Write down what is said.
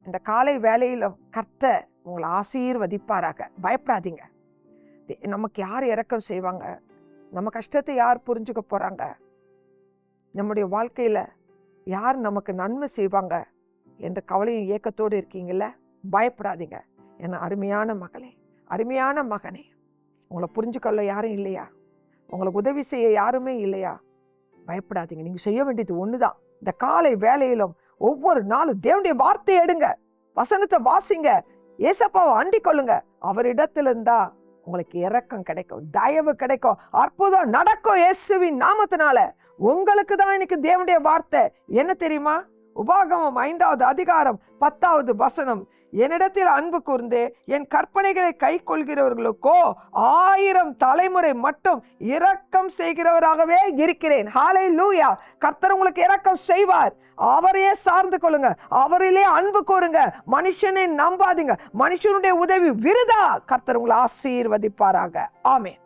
இந்த காலை வேளையில கர்த்தர் உங்களை ஆசீர்வதிப்பாராக. பயப்படாதீங்க. நமக்கு யார் இரக்கம் செய்வாங்க? நம்ம கஷ்டத்தை யார் புரிஞ்சுக்க போறாங்க? நம்முடைய வாழ்க்கையில யார் நமக்கு நன்மை செய்வாங்க என்ற கவலையும் ஏக்கத்தோடு இருக்கீங்கல்ல? பயப்படாதீங்க. என் அருமையான மகளே, அருமையான மகனே, உங்களை புரிஞ்சுக்கொள்ள யாரும் இல்லையா? உங்களுக்கு உதவி செய்ய யாருமே இல்லையா? பயப்படாதீங்க. நீங்க செய்ய வேண்டியது ஒண்ணுதான். இந்த காலை வேலையிலும் ஒவ்வொரு நாளும் தேவனுடைய வார்த்தையை எடுங்க, வசனத்தை வாசிங்க, ஏசப்பாவை அண்டிக் கொள்ளுங்க. அவரிடத்துல இருந்தா உங்களுக்கு இரக்கம் கிடைக்கும், தயவு கிடைக்கும், அற்புதம் நடக்கும். இயேசுவின் நாமத்தினால உங்களுக்கு தான் இன்னைக்கு தேவனுடைய வார்த்தை என்ன தெரியுமா? உபாகமம் 5வது அதிகாரம் 10வது வசனம், என்னிடத்தில் அன்பு கூர்ந்து என் கற்பனைகளை கை கொள்கிறவர்களுக்கோ 1000 தலைமுறை மட்டும் இரக்கம் செய்கிறவராகவே இருக்கிறேன். ஹல்லேலூயா. கர்த்தர் உங்களுக்கு இரக்கம் செய்வார். அவரையே சார்ந்து கொள்ளுங்க, அவரிலே அன்பு கூறுங்க. மனுஷனை நம்பாதீங்க. மனுஷனுடைய உதவி விருதா. கர்த்தர் உங்களை ஆசீர்வதிப்பாராக. ஆமென்.